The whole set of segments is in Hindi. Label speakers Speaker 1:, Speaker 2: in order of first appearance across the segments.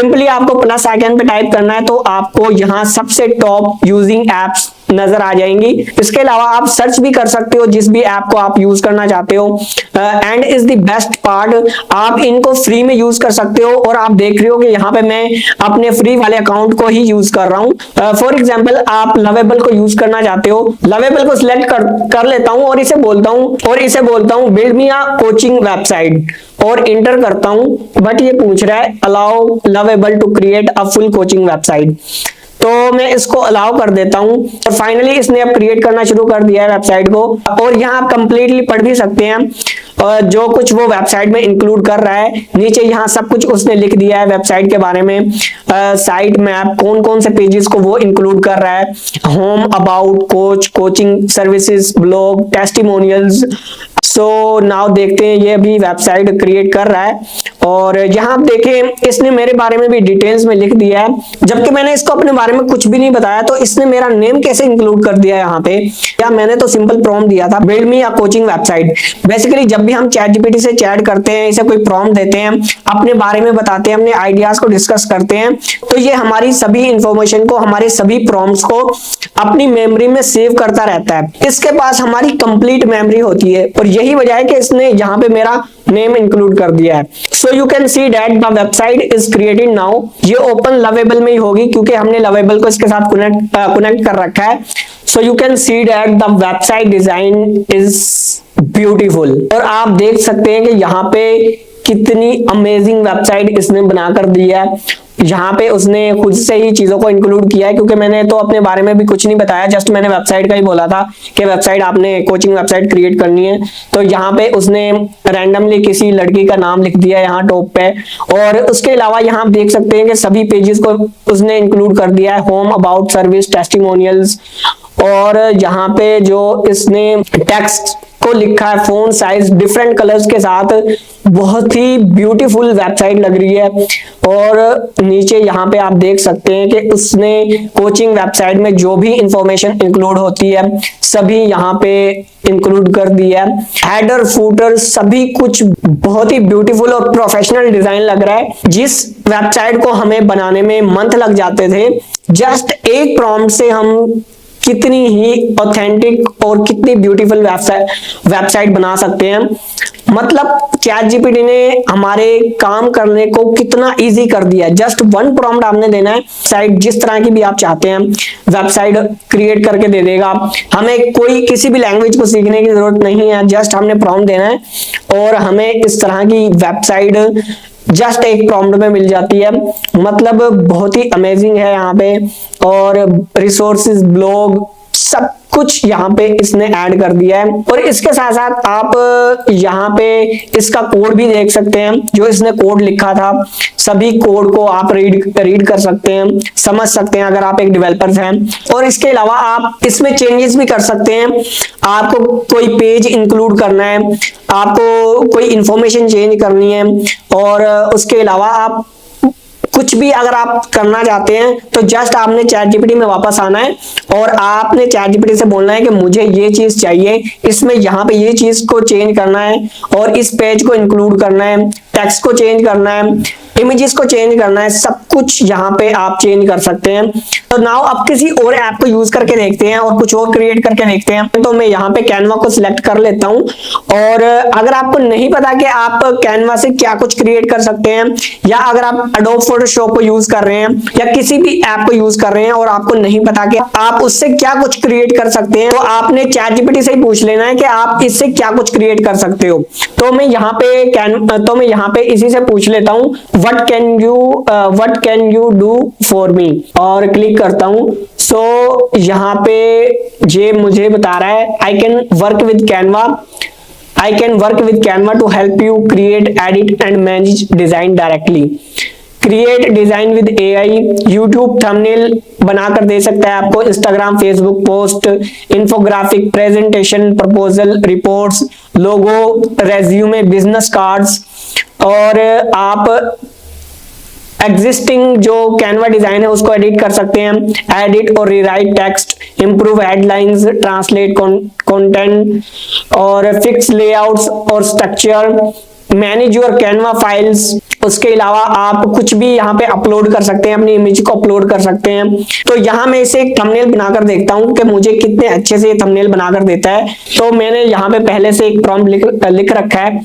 Speaker 1: सिंपली आपको प्लस आइकन पे टाइप करना है तो आपको यहाँ सबसे टॉप यूजिंग एप्स नजर आ जाएंगी। इसके अलावा आप सर्च भी कर सकते हो जिस भी ऐप को आप यूज करना चाहते हो। And is the best part, आप इनको फ्री में यूज कर सकते हो। और आप देख रहे हो कि यहाँ पे मैं अपने फ्री वाले अकाउंट को ही यूज कर रहा हूँ। फॉर एग्जाम्पल आप लवेबल को यूज करना चाहते हो, लवेबल को सिलेक्ट कर लेता हूँ और इसे बोलता हूँ build me a coaching website और इंटर करता हूं। बट ये पूछ रहा है allow Lovable to create a full coaching website, तो मैं इसको अलाउ कर देता हूं। और फाइनली इसने अब क्रिएट करना शुरू कर दिया है वेबसाइट को। और यहाँ आप कंप्लीटली पढ़ भी सकते हैं जो कुछ वो वेबसाइट में इंक्लूड कर रहा है। नीचे यहाँ सब कुछ उसने लिख दिया है वेबसाइट के बारे में, साइट मैप, कौन कौन से पेजेस को वो इंक्लूड कर रहा है, home, about, coach, coaching services, blog, testimonials. So now देखते हैं ये अभी वेबसाइट क्रिएट कर रहा है। और यहाँ आप देखें इसने मेरे बारे में भी डिटेल्स में लिख दिया है, जबकि मैंने इसको अपने बारे में कुछ भी नहीं बताया। तो इसने मेरा नेम कैसे इंक्लूड कर दिया यहाँ पे, या मैंने तो सिंपल प्रॉम्प्ट दिया था build me a coaching website. Basically जब भी हम चैट जीपीटी से चैट करते हैं, इसे कोई प्रॉम्प्ट देते हैं, अपने बारे में बताते हैं, अपने आइडियाज को डिस्कस करते हैं, तो ये हमारी सभी इंफॉर्मेशन को, हमारे सभी प्रॉम्प्ट्स को अपनी मेमोरी में सेव करता रहता है। इसके पास हमारी कंप्लीट मेमोरी होती है और यही वजह है कि इसने यहाँ पे मेरा नेम इंक्लूड कर दिया है। So you can see that the website is created now. ये ओपन लवेबल में ही होगी क्योंकि हमने लवेबल को इसके साथ कनेक्ट कर रखा है। So you can see that the website design is beautiful. और आप देख सकते हैं कि यहाँ पे कितनी अमेजिंग वेबसाइट इसने बनाकर दी है। यहाँ पे उसने खुद से ही चीजों को इंक्लूड किया है, क्योंकि मैंने तो अपने बारे में भी कुछ नहीं बताया, जस्ट मैंने वेबसाइट का ही बोला था कि वेबसाइट आपने कोचिंग वेबसाइट क्रिएट करनी है। तो यहाँ पे उसने रैंडमली किसी लड़की का नाम लिख दिया यहाँ टॉप पे। और उसके अलावा यहाँ आप देख सकते हैं कि सभी पेजेस को उसने इंक्लूड कर दिया है, होम, अबाउट, सर्विस, टेस्टिमोनियल्स। और यहाँ पे जो इसने टेक्स्ट को लिखा है फोन साइज डिफरेंट कलर्स के साथ, बहुत ही ब्यूटीफुल वेबसाइट लग रही है। और नीचे यहाँ पे आप देख सकते हैं कि उसने कोचिंग वेबसाइट में जो भी इंफॉर्मेशन इंक्लूड होती है सभी यहाँ पे इंक्लूड कर दिया है। हेडर, फूटर, सभी कुछ बहुत ही ब्यूटीफुल और प्रोफेशनल डिजाइन लग रहा है। जिस वेबसाइट को हमें बनाने में मंथ लग जाते थे, जस्ट एक प्रॉम्प्ट से हम कितनी ही ऑथेंटिक और कितनी ब्यूटीफुल वेबसाइट बना सकते हैं। मतलब चैट जीपीटी ने हमारे काम करने को कितना इजी कर दिया है। जस्ट वन प्रॉम्प्ट आपने देना है, साइट जिस तरह की भी आप चाहते हैं वेबसाइट क्रिएट करके दे देगा। हमें कोई किसी भी लैंग्वेज को सीखने की जरूरत नहीं है, जस्ट हमने प्रॉम्प्ट देना है और हमें इस तरह की वेबसाइट जस्ट एक प्रॉम्प्ट में मिल जाती है। मतलब बहुत ही अमेजिंग है यहाँ पे। और रिसोर्सेज, ब्लॉग, सब कुछ यहाँ पे इसने ऐड कर दिया है। और इसके साथ साथ आप यहाँ पे इसका कोड भी देख सकते हैं, जो इसने कोड लिखा था सभी कोड को आप रीड कर सकते हैं, समझ सकते हैं अगर आप एक डेवलपर हैं। और इसके अलावा आप इसमें चेंजेस भी कर सकते हैं। आपको कोई पेज इंक्लूड करना है, आपको कोई इंफॉर्मेशन चेंज करनी है, और उसके अलावा आप कुछ भी अगर आप करना चाहते हैं तो जस्ट आपने चैट जीपीटी में वापस आना है और आपने चैट जीपीटी से बोलना है कि मुझे ये चीज चाहिए, इसमें यहाँ पे ये चीज को चेंज करना है और इस पेज को इंक्लूड करना है, टेक्स्ट को चेंज करना है, इमेजेस को चेंज करना है, सब कुछ यहाँ पे आप चेंज कर सकते हैं। तो नाउ अब किसी और ऐप को यूज करके देखते हैं और कुछ और क्रिएट करके देखते हैं। तो मैं यहाँ पे कैनवा को सिलेक्ट कर लेता हूँ। और अगर आपको नहीं पता कि आप कैनवा से क्या कुछ क्रिएट कर सकते हैं, या अगर आप एडोब फोटोशॉप को यूज कर रहे हैं या किसी भी ऐप को यूज कर रहे हैं और आपको नहीं पता कि आप उससे क्या कुछ क्रिएट कर सकते हैं, तो आपने चैट जीपीटी से ही पूछ लेना है कि आप इससे क्या कुछ क्रिएट कर सकते हो। तो मैं यहाँ पे इसी से पूछ लेता हूँ what can you do for me, और क्लिक करता हूं। सो यहाँ पे ये मुझे बता रहा है I can work with Canva to help you create, edit and manage design directly. Create design with AI, YouTube thumbnail बनाकर दे सकता है आपको, Instagram, Facebook post, infographic, presentation, proposal, reports, logo, resume, business cards. और आप एग्जिस्टिंग जो कैनवा डिजाइन है उसको एडिट कर सकते हैं, एडिट और rewrite text, improve headlines, translate content और फिक्स लेआउट्स और structure, manage your Canva files, उसके अलावा आप कुछ भी यहाँ पे अपलोड कर सकते हैं, अपनी इमेज को अपलोड कर सकते हैं। तो यहाँ मैं इसे एक थंबनेल बनाकर देखता हूँ कि मुझे कितने अच्छे से थंबनेल बनाकर देता है। तो मैंने यहाँ पे पहले से एक प्रॉम्प्ट लिख रखा है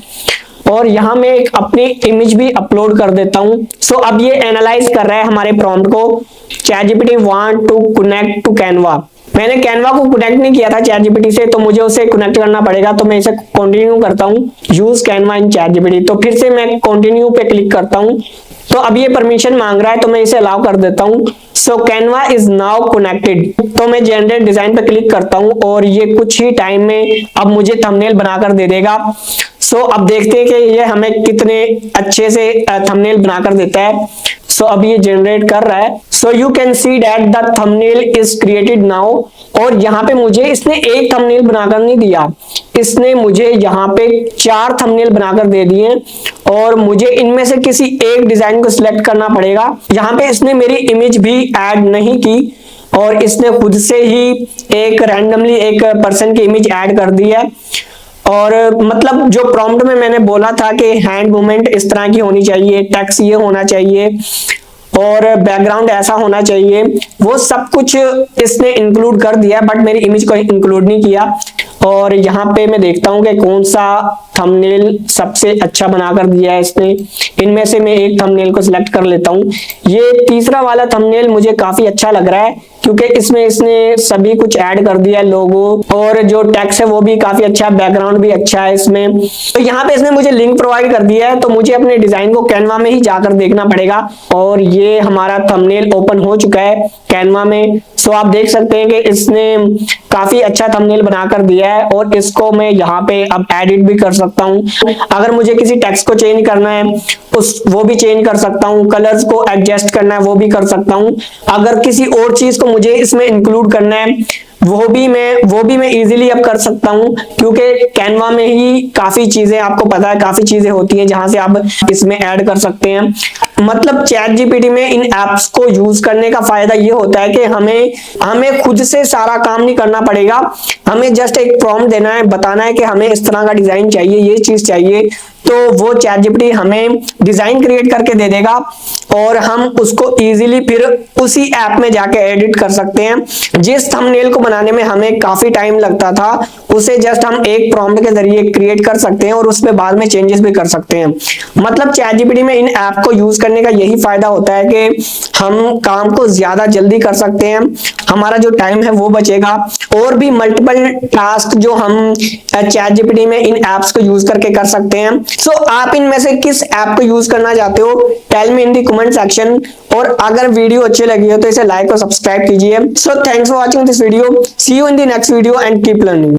Speaker 1: और यहाँ मैं एक अपनी इमेज भी अपलोड कर देता हूँ। सो अब ये एनालाइज कर रहा है हमारे प्रॉम्प्ट को। ChatGPT want to connect to Canva. मैंने कैनवा को कनेक्ट नहीं किया था ChatGPT से, तो मुझे उसे कनेक्ट करना पड़ेगा। तो मैं इसे कंटिन्यू करता हूँ, यूज कैनवा इन ChatGPT। तो फिर से मैं कंटिन्यू पे क्लिक करता हूँ। तो अब ये परमिशन मांग रहा है, तो मैं इसे अलाउ कर देता हूँ। सो कैनवा इज नाउ कनेक्टेड। तो मैं जनरेट डिजाइन पे क्लिक करता हूँ और ये कुछ ही टाइम में अब मुझे थंबनेल बनाकर दे देगा। सो अब देखते हैं कि ये हमें कितने अच्छे से थंबनेल बनाकर देता है। सो अब ये जनरेट कर रहा है। So you can see that the thumbnail is created now. और यहाँ पे मुझे इसने एक थंबनेल बनाकर नहीं दिया, इसने मुझे यहाँ पे 4 थंबनेल बनाकर दे दिए और मुझे इनमें से किसी एक डिजाइन को सिलेक्ट करना पड़ेगा। यहाँ पे इसने मेरी इमेज भी ऐड नहीं की और इसने खुद से ही एक रैंडमली एक पर्सन की इमेज ऐड कर दी है। और मतलब जो प्रॉम्प्ट में मैंने बोला था कि हैंड मूवमेंट इस तरह की होनी चाहिए, टेक्स्ट ये होना चाहिए और बैकग्राउंड ऐसा होना चाहिए, वो सब कुछ इसने इंक्लूड कर दिया, बट मेरी इमेज को इंक्लूड नहीं किया। और यहाँ पे मैं देखता हूँ कि कौन सा थंबनेल सबसे अच्छा बनाकर दिया है इसने। इनमें से मैं एक थंबनेल को सिलेक्ट कर लेता हूँ। ये तीसरा वाला थंबनेल मुझे काफी अच्छा लग रहा है क्योंकि इसमें इसने सभी कुछ ऐड कर दिया है, लोगो और जो टेक्स्ट है वो भी काफी अच्छा, बैकग्राउंड भी अच्छा है इसमें। तो यहाँ पे इसने मुझे लिंक प्रोवाइड कर दिया है, तो मुझे अपने डिजाइन को कैनवा में ही जाकर देखना पड़ेगा। और ये हमारा थंबनेल ओपन हो चुका है कैनवा में। सो आप देख सकते हैं कि इसने काफी अच्छा थंबनेल बनाकर दिया है और इसको मैं यहाँ पे अब एडिट भी कर सकता हूँ। अगर मुझे किसी टेक्स्ट को चेंज करना है वो भी चेंज कर सकता हूँ, कलर्स को एडजस्ट करना है वो भी कर सकता हूँ। अगर किसी और चीज को मुझे इसमें इंक्लूड करना है वो भी मैं इजीली अब कर सकता हूँ क्योंकि कैनवा में ही काफी चीजें, आपको पता है काफी चीजें होती हैं जहां से आप इसमें ऐड कर सकते हैं। मतलब ChatGPT में इन एप्स को यूज करने का फायदा ये होता है कि हमें खुद से सारा काम नहीं करना पड़ेगा। हमें जस्ट एक प्रॉम्प्ट देना है, बताना है कि हमें इस तरह का डिजाइन चाहिए, ये चीज चाहिए, तो वो ChatGPT हमें डिजाइन क्रिएट करके दे देगा और हम उसको इजीली फिर उसी ऐप में जाके एडिट कर सकते हैं। जिस थंबनेल को बनाने में हमें काफी टाइम लगता था उसे जस्ट हम एक प्रॉम्प्ट के जरिए क्रिएट कर सकते हैं और उसमें बाद में चेंजेस भी कर सकते हैं। मतलब ChatGPT में इन ऐप को यूज करने का यही फायदा होता है कि हम काम को ज्यादा जल्दी कर सकते हैं, हमारा जो टाइम है वो बचेगा। और भी मल्टीपल टास्क जो हम ChatGPT में इन एप्स को यूज करके कर सकते हैं। सो आप इनमें से किस ऐप को यूज करना चाहते हो, tell me in the comment section. और अगर वीडियो अच्छी लगी हो तो इसे लाइक और सब्सक्राइब कीजिए। So thanks for watching this video, see you in the next video and keep learning.